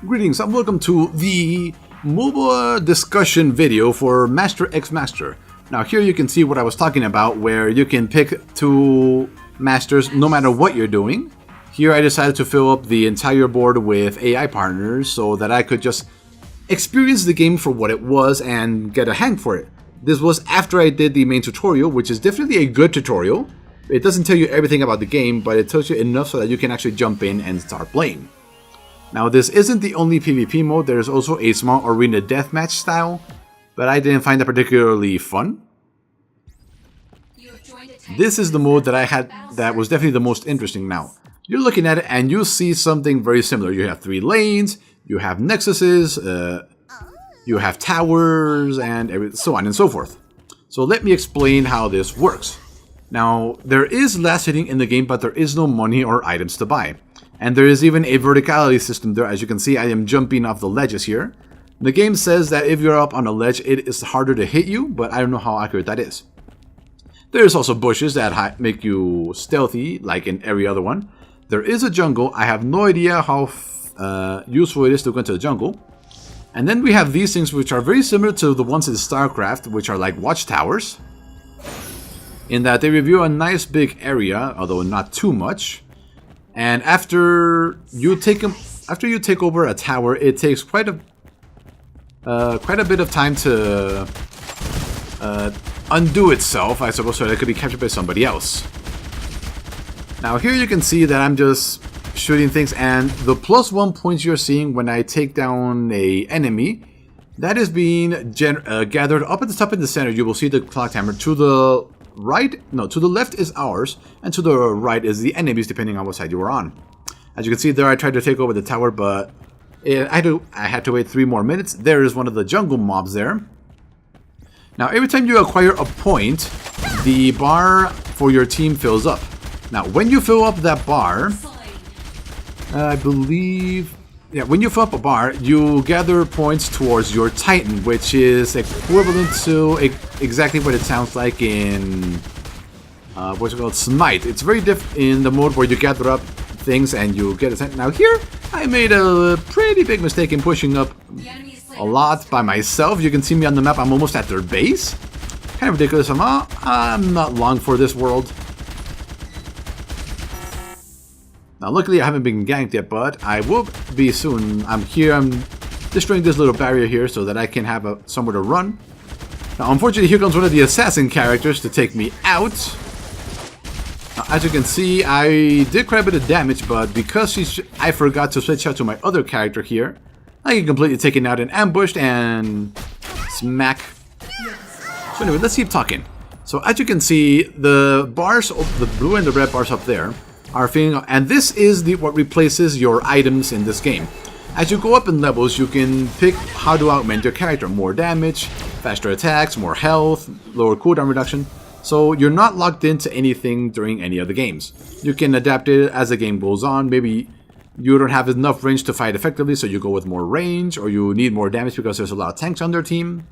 Greetings and welcome to the MOBA discussion video for Master X Master. Now here you can see what I was talking about, where you can pick two masters no matter what you're doing. Here I decided to fill up the entire board with AI partners so that I could just experience the game for what it was and get a hang for it. This was after I did the main tutorial, which is definitely a good tutorial. It doesn't tell you everything about the game, but it tells you enough so that you can actually jump in and start playing. Now this isn't the only PvP mode, there's also a small arena deathmatch style, but I didn't find that particularly fun. This is the mode that I had that was definitely the most interesting. Now, you're looking at it and you see something very similar. You have 3 lanes, you have nexuses, you have towers, and so on and so forth. So let me explain how this works. Now, there is last hitting in the game, but there is no money or items to buy. And there is even a verticality system there. As you can see, I am jumping off the ledges here. The game says that if you're up on a ledge, it is harder to hit you, but I don't know how accurate that is. There's also bushes that make you stealthy, like in every other one. There is a jungle. I have no idea how useful it is to go into the jungle. And then we have these things which are very similar to the ones in StarCraft, which are like watchtowers, in that they review a nice big area, although not too much. And after you take over a tower, it takes quite a bit of time to undo itself, I suppose, so that it could be captured by somebody else. Now here you can see that I'm just shooting things, and the +1 points you're seeing when I take down a enemy, that is being gathered up at the top in the center. You will see the clock timer. To the left is ours, and to the right is the enemies, depending on what side you were on. As you can see there, I tried to take over the tower, but I had to wait 3 more minutes. There is one of the jungle mobs there. Now, every time you acquire a point, the bar for your team fills up. Now, when you fill up that bar, I believe... yeah, when you fill up a bar, you gather points towards your Titan, which is equivalent to exactly what it sounds like in what's it called, Smite. It's very different in the mode where you gather up things and you get a Titan. Now here, I made a pretty big mistake in pushing up a lot by myself. You can see me on the map. I'm almost at their base. Kind of ridiculous. I'm not long for this world. Now, luckily, I haven't been ganked yet, but I will be soon. I'm here. I'm destroying this little barrier here so that I can have somewhere to run. Now, unfortunately, here comes one of the assassin characters to take me out. Now, as you can see, I did quite a bit of damage, but because I forgot to switch out to my other character here, I get completely taken out and ambushed and smack. So anyway, let's keep talking. So as you can see, the bars, the blue and the red bars up there, are filling up, and this is what replaces your items in this game. As you go up in levels, you can pick how to augment your character. More damage, faster attacks, more health, lower cooldown reduction. So you're not locked into anything during any of the games. You can adapt it as the game goes on. Maybe you don't have enough range to fight effectively, so you go with more range, or you need more damage because there's a lot of tanks on their team.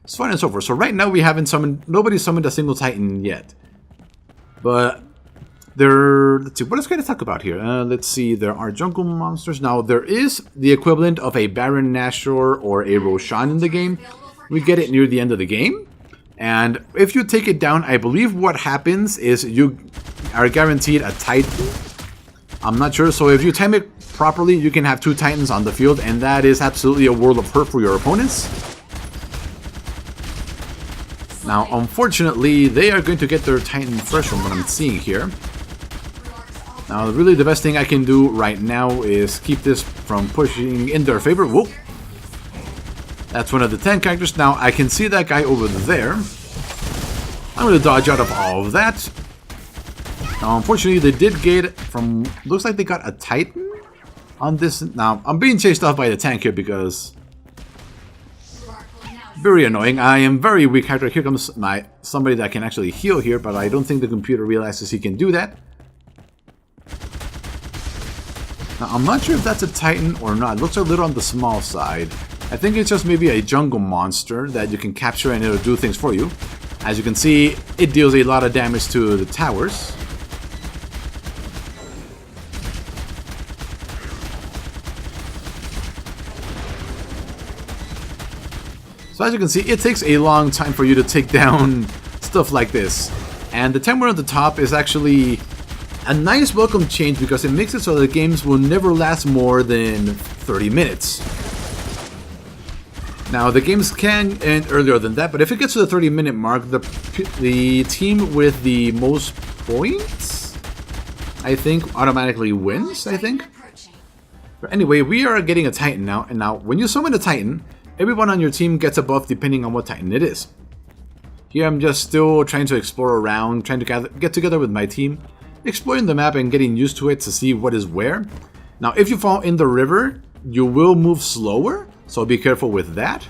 So on and so forth. So right now we haven't summoned, nobody's summoned a single Titan yet. But let's see, what else can I talk about here? Let's see, there are jungle monsters. Now, there is the equivalent of a Baron Nashor or a Roshan in the game. We get it near the end of the game. And if you take it down, I believe what happens is you are guaranteed a Titan. I'm not sure. So if you time it properly, you can have 2 Titans on the field. And that is absolutely a world of hurt for your opponents. Now, unfortunately, they are going to get their Titan first from what I'm seeing here. Now, really the best thing I can do right now is keep this from pushing in their favor. Whoa! That's one of the 10 characters. Now, I can see that guy over there. I'm going to dodge out of all of that. Now, unfortunately, they did get from... looks like they got a Titan on this. Now, I'm being chased off by the tank here because... very annoying. I am very weak character. Here comes somebody that can actually heal here, but I don't think the computer realizes he can do that. Now, I'm not sure if that's a Titan or not. It looks a little on the small side. I think it's just maybe a jungle monster that you can capture and it'll do things for you. As you can see, it deals a lot of damage to the towers. So as you can see, it takes a long time for you to take down stuff like this. And the timer on the top is actually a nice welcome change because it makes it so the games will never last more than 30 minutes. Now the games can end earlier than that, but if it gets to the 30-minute mark, the team with the most points, I think, automatically wins, I think. But anyway, we are getting a Titan now, and now when you summon a Titan, everyone on your team gets a buff depending on what Titan it is. Here I'm just still trying to explore around, trying to get together with my team, exploring the map and getting used to it to see what is where. Now if you fall in the river, you will move slower, so be careful with that.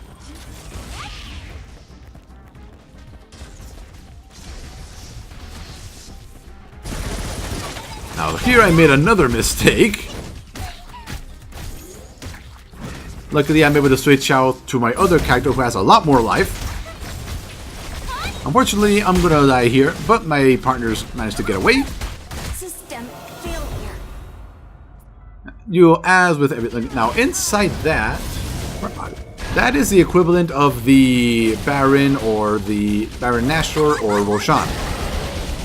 Now here I made another mistake. Luckily I'm able to switch out to my other character who has a lot more life. Unfortunately I'm gonna die here, but my partners managed to get away. System failure. As with everything. Now inside that, that is the equivalent of the Baron or the Baron Nashor or Roshan.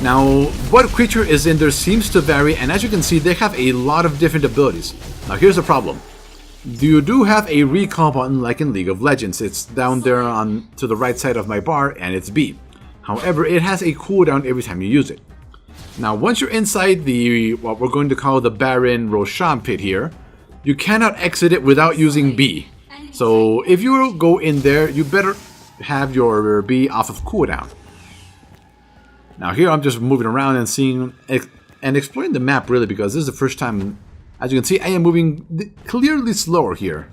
Now, what creature is in there seems to vary, and as you can see, they have a lot of different abilities. Now, here's the problem. You do have a recall button like in League of Legends. It's down there on to the right side of my bar, and it's B. However, it has a cooldown every time you use it. Now, once you're inside the, what we're going to call the Baron Roshan pit here, you cannot exit it without using B. So, if you go in there, you better have your B off of cooldown. Now here I'm just moving around and seeing and exploring the map really because this is the first time, as you can see, I am moving clearly slower here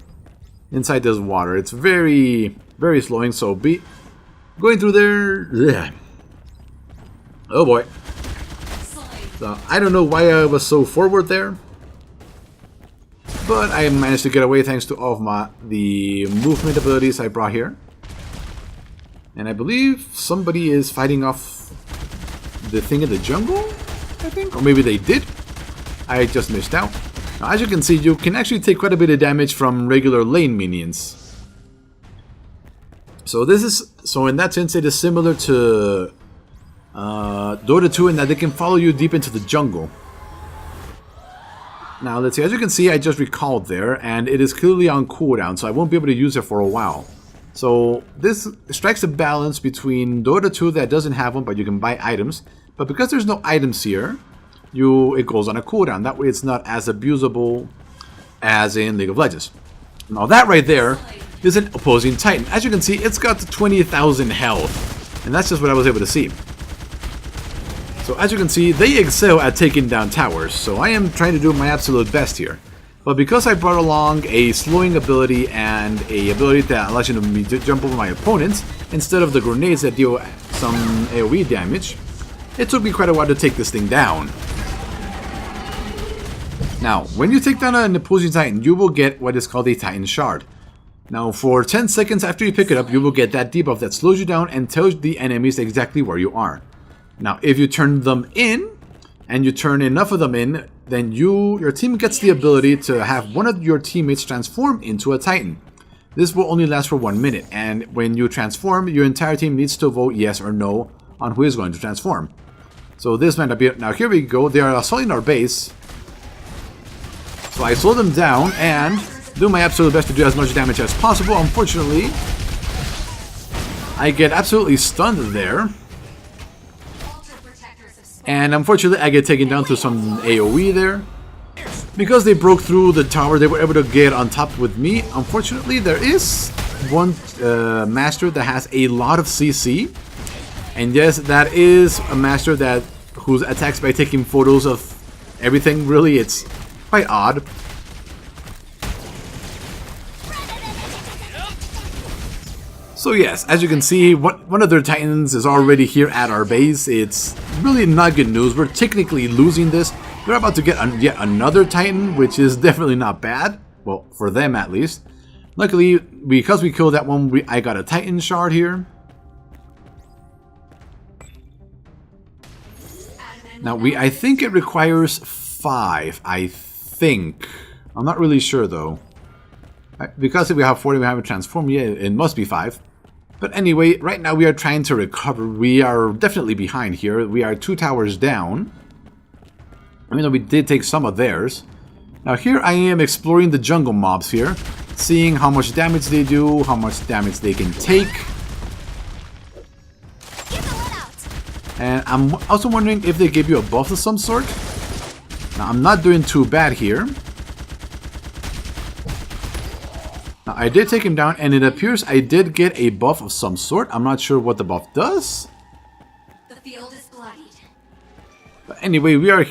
inside this water. It's very, very slowing, so be going through there. Yeah. Oh boy. So I don't know why I was so forward there, but I managed to get away thanks to all of the movement abilities I brought here. And I believe somebody is fighting off the thing in the jungle, I think? Or maybe they did. I just missed out. Now, as you can see, you can actually take quite a bit of damage from regular lane minions. So in that sense, it is similar to Dota 2 in that they can follow you deep into the jungle. Now, let's see. As you can see, I just recalled there, and it is clearly on cooldown, so I won't be able to use it for a while. So this strikes a balance between Dota 2 that doesn't have one, but you can buy items. But because there's no items here, it goes on a cooldown. That way it's not as abusable as in League of Legends. Now that right there is an opposing Titan. As you can see, it's got 20,000 health. And that's just what I was able to see. So as you can see, they excel at taking down towers. So I am trying to do my absolute best here. But because I brought along a slowing ability and a ability that allows you to jump over my opponents, instead of the grenades that deal some AoE damage, it took me quite a while to take this thing down. Now, when you take down an opposing Titan, you will get what is called a Titan Shard. Now, for 10 seconds after you pick it up, you will get that debuff that slows you down and tells the enemies exactly where you are. Now, if you turn them in, and you turn enough of them in, then your team gets the ability to have one of your teammates transform into a Titan. This will only last for 1 minute, and when you transform, your entire team needs to vote yes or no on who is going to transform. So this might not be... Now here we go, they are assaulting our base. So I slow them down and do my absolute best to do as much damage as possible. Unfortunately, I get absolutely stunned there. And unfortunately, I get taken down to some AoE there. Because they broke through the tower, they were able to get on top with me. Unfortunately, there is one master that has a lot of CC. And yes, that is a master who attacks by taking photos of everything. Really, it's quite odd. So yes, as you can see, one of their Titans is already here at our base. It's really not good news. We're technically losing this. They're about to get yet another Titan, which is definitely not bad. Well, for them at least. Luckily, because we killed that one, I got a Titan Shard here. Now, I think it requires 5, I think. I'm not really sure, though. Because if we have 40, we haven't transformed yet, it must be 5. But anyway, right now we are trying to recover. We are definitely behind here. We are 2 towers down. Even though we did take some of theirs. Now here I am exploring the jungle mobs here. Seeing how much damage they do, how much damage they can take. And I'm also wondering if they give you a buff of some sort. Now I'm not doing too bad here. Now I did take him down and it appears I did get a buff of some sort. I'm not sure what the buff does. The field is bloodied. But anyway, we are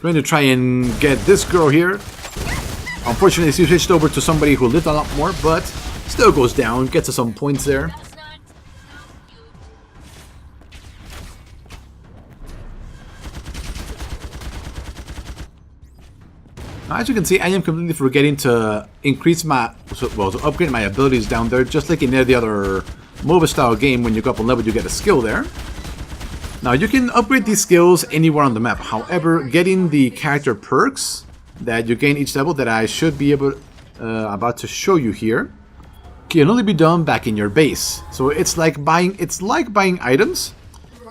going to try and get this girl here. Unfortunately, she switched over to somebody who lived a lot more, but still goes down, gets us some points there. Now, as you can see, I am completely forgetting to increase my, well, to upgrade my abilities down there, just like in the other MOBA style game. When you go up a level, you get a skill there. Now, you can upgrade these skills anywhere on the map. However, getting the character perks that you gain each level, that I should be able, about to show you here, can only be done back in your base. So it's like buying items,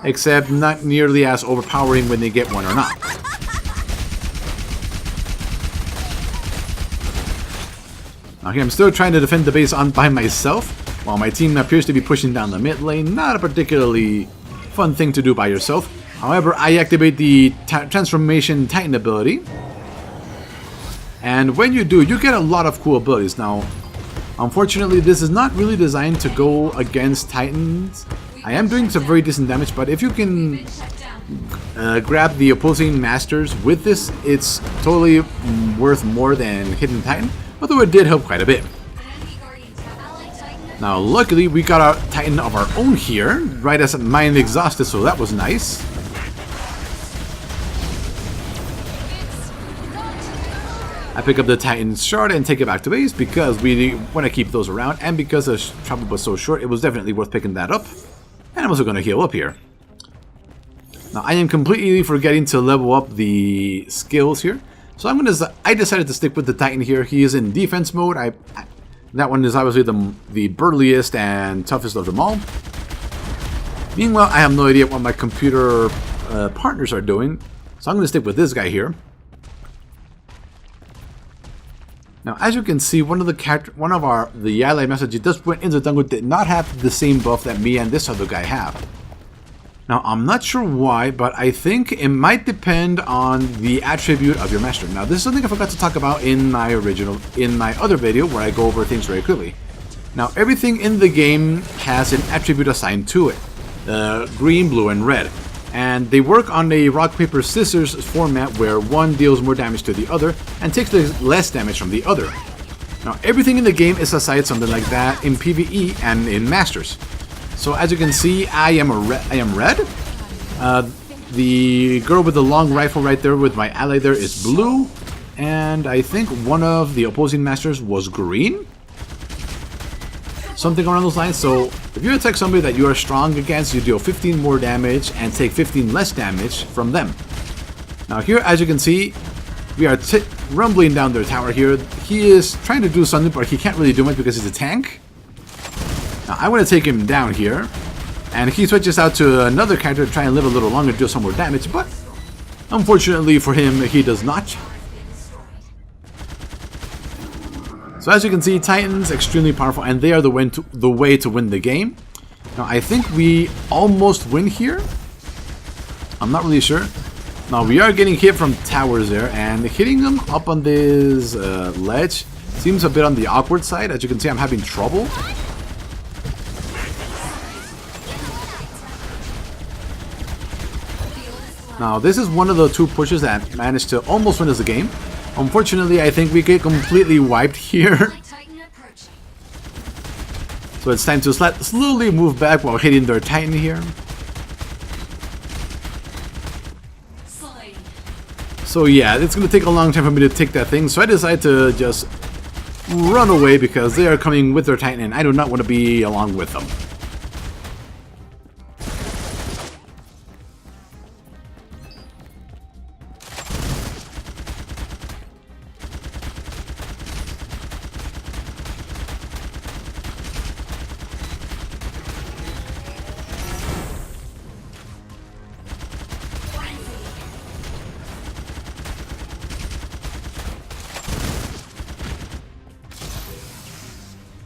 except not nearly as overpowering when they get one or not. Now here I'm still trying to defend the base by myself, while my team appears to be pushing down the mid lane. Not a particularly fun thing to do by yourself. However, I activate the Transformation Titan ability. And when you do, you get a lot of cool abilities. Now, unfortunately, this is not really designed to go against Titans. I am doing some very decent damage, but if you can grab the opposing masters with this, it's totally worth more than hitting Titan. Although it did help quite a bit. Now, luckily, we got a Titan of our own here, right as mine exhausted, so that was nice. I pick up the Titan's shard and take it back to base because we want to keep those around, and because the travel was so short, it was definitely worth picking that up. And I'm also going to heal up here. Now, I am completely forgetting to level up the skills here. So I decided to stick with the Titan here. He is in defense mode. That one is obviously the burliest and toughest of them all. Meanwhile, I have no idea what my computer partners are doing. So I'm going to stick with this guy here. Now, as you can see, one of the ally messages that just went into the jungle did not have the same buff that me and this other guy have. Now, I'm not sure why, but I think it might depend on the attribute of your master. Now, this is something I forgot to talk about in my other video where I go over things very quickly. Now, everything in the game has an attribute assigned to it. Green, blue, and red. And they work on a rock, paper, scissors format where one deals more damage to the other and takes less damage from the other. Now, everything in the game is assigned something like that in PvE and in Masters. So as you can see, I am red. The girl with the long rifle right there with my ally there is blue. And I think one of the opposing masters was green. Something around those lines. So if you attack somebody that you are strong against, you deal 15 more damage and take 15 less damage from them. Now here, as you can see, we are rumbling down their tower here. He is trying to do something, but he can't really do much because he's a tank. Now, I want to take him down here, and he switches out to another character to try and live a little longer, do some more damage, but unfortunately for him, he does not. So as you can see, Titans extremely powerful, and they are the way to win the game. Now, I think we almost win here. I'm not really sure. Now, we are getting hit from towers there, and hitting them up on this ledge seems a bit on the awkward side. As you can see, I'm having trouble. Now, this is one of the 2 pushes that managed to almost win us the game. Unfortunately, I think we get completely wiped here. So it's time to slowly move back while hitting their Titan here. So yeah, it's going to take a long time for me to take that thing. So I decided to just run away because they are coming with their Titan and I do not want to be along with them.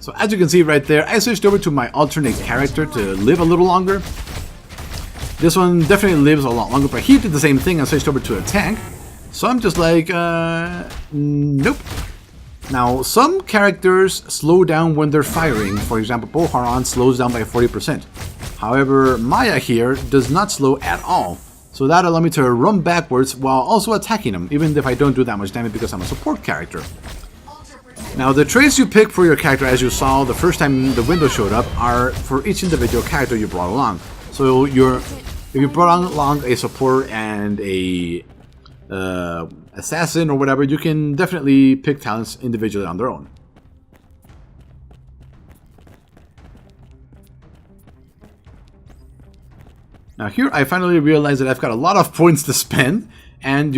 So as you can see right there, I switched over to my alternate character to live a little longer. This one definitely lives a lot longer, but he did the same thing and switched over to a tank. So I'm just like, nope. Now, some characters slow down when they're firing. For example, Boharan slows down by 40%. However, Maya here does not slow at all. So that allows me to run backwards while also attacking him, even if I don't do that much damage because I'm a support character. Now, the traits you pick for your character, as you saw the first time the window showed up, are for each individual character you brought along. So if you brought along a support and a assassin or whatever, you can definitely pick talents individually on their own. Now here I finally realized that I've got a lot of points to spend, and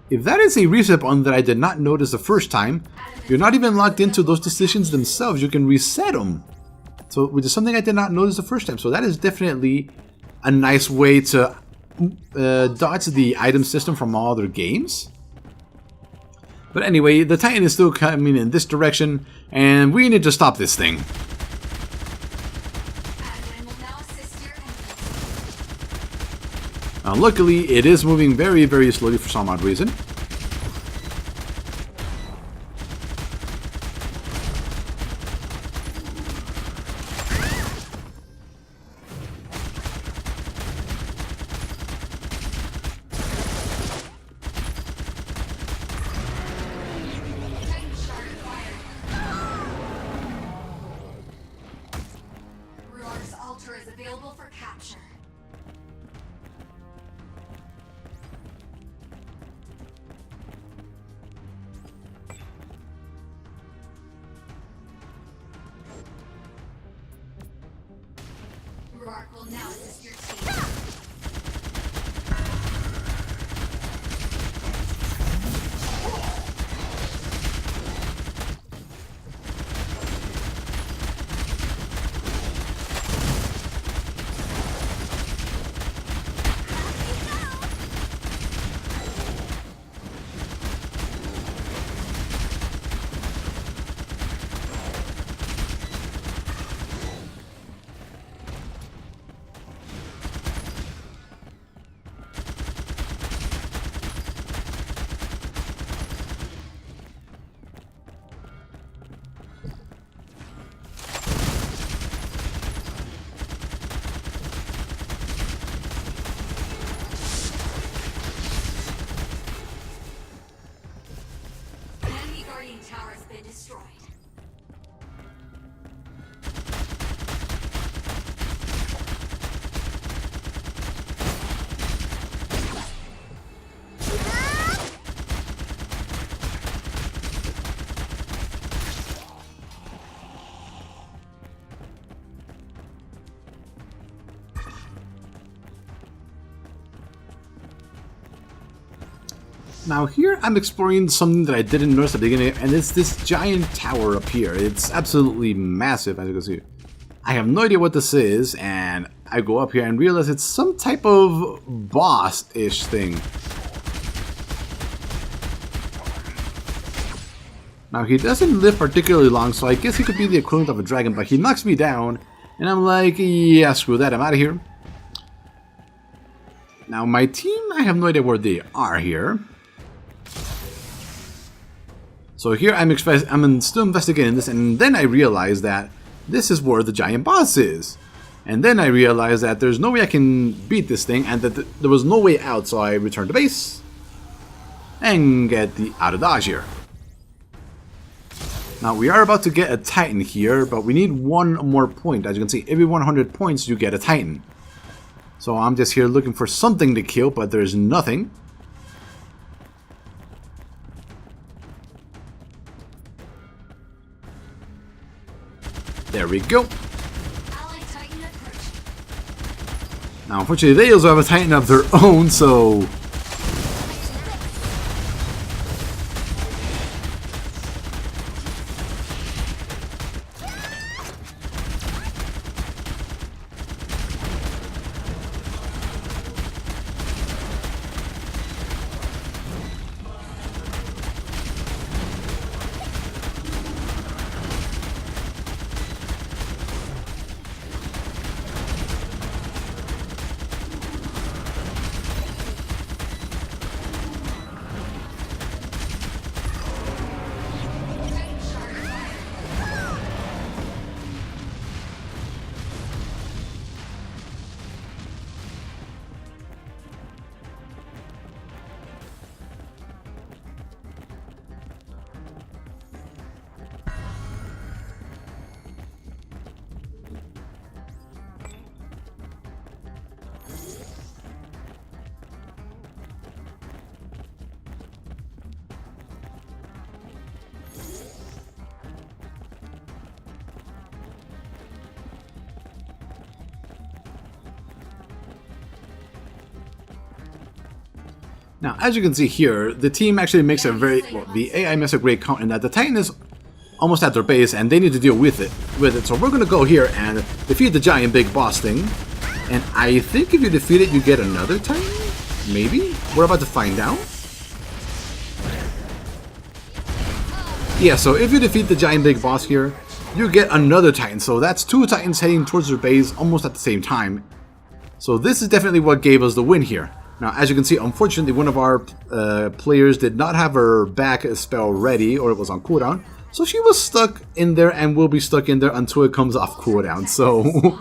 if that is a reset button that I did not notice the first time, you're not even locked into those decisions themselves. You can reset them. So, which is something I did not notice the first time. So that is definitely a nice way to dodge the item system from all other games. But anyway, the Titan is still coming in this direction, and we need to stop this thing. Now, luckily, it is moving very, very slowly for some odd reason. Is available for capture. Rourke will now assist your team. Tower has been destroyed. Now here I'm exploring something that I didn't notice at the beginning, and it's this giant tower up here. It's absolutely massive, as you can see. I have no idea what this is, and I go up here and realize it's some type of boss-ish thing. Now he doesn't live particularly long, so I guess he could be the equivalent of a dragon, but he knocks me down, and I'm like, yeah, screw that, I'm out of here. Now my team, I have no idea where they are here. So here I'm still investigating this, and then I realize that this is where the giant boss is. And then I realize that there's no way I can beat this thing, and that there was no way out, so I return to base and get out of dodge here. Now we are about to get a Titan here, but we need one more point. As you can see, every 100 points you get a Titan. So I'm just here looking for something to kill, but there's nothing. There we go. Now, unfortunately, they also have a Titan of their own, so... Now, as you can see here, the team actually makes a very, well, the AI makes a great count in that the Titan is almost at their base and they need to deal with it. So we're gonna go here and defeat the giant big boss thing. And I think if you defeat it, you get another Titan? Maybe? We're about to find out. Yeah, so if you defeat the giant big boss here, you get another Titan. So that's 2 Titans heading towards their base almost at the same time. So this is definitely what gave us the win here. Now, as you can see, unfortunately, one of our players did not have her back spell ready, or it was on cooldown. So she was stuck in there and will be stuck in there until it comes off cooldown. So,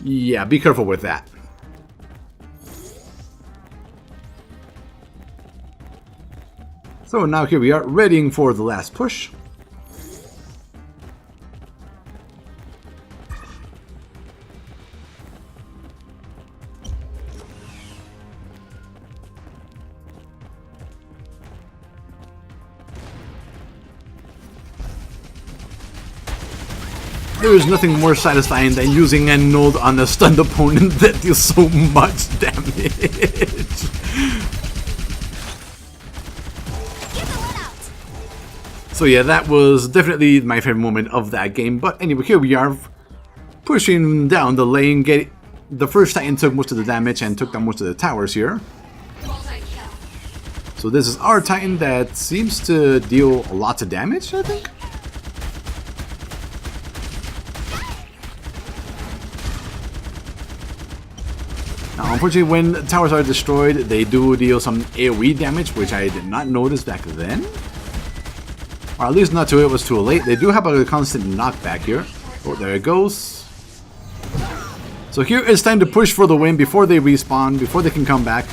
yeah, be careful with that. So now here we are, readying for the last push. There is nothing more satisfying than using a node on a stunned opponent that deals so much damage. So yeah, that was definitely my favorite moment of that game. But anyway, here we are, pushing down the lane. The first Titan took most of the damage and took down most of the towers here. So this is our Titan that seems to deal lots of damage, I think. Now, unfortunately, when towers are destroyed, they do deal some AoE damage, which I did not notice back then. Or at least not till it was too late. They do have a constant knockback here. Oh, there it goes. So here it's time to push for the win before they respawn, before they can come back.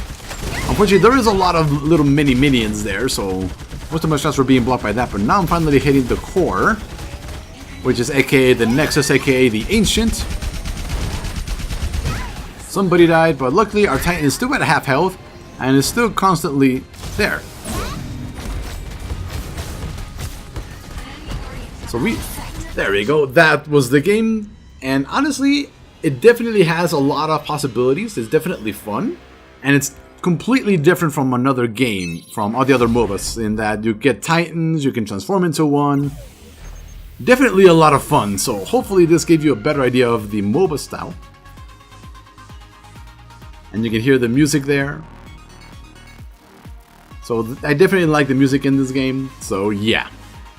Unfortunately, there is a lot of little mini minions there, so most of my shots were being blocked by that. But now I'm finally hitting the core, which is aka the Nexus, aka the Ancient. Somebody died, but luckily our Titan is still at half health and is still constantly there. So there we go. That was the game, and honestly, it definitely has a lot of possibilities. It's definitely fun, and it's completely different from another game, from all the other MOBAs, in that you get Titans, you can transform into one. Definitely a lot of fun. So hopefully this gave you a better idea of the MOBA style. And you can hear the music there. So I definitely like the music in this game. So yeah.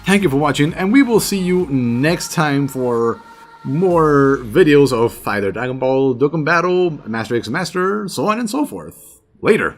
Thank you for watching, and we will see you next time for more videos of either Dragon Ball, Dokkan Battle, Master X Master, so on and so forth. Later.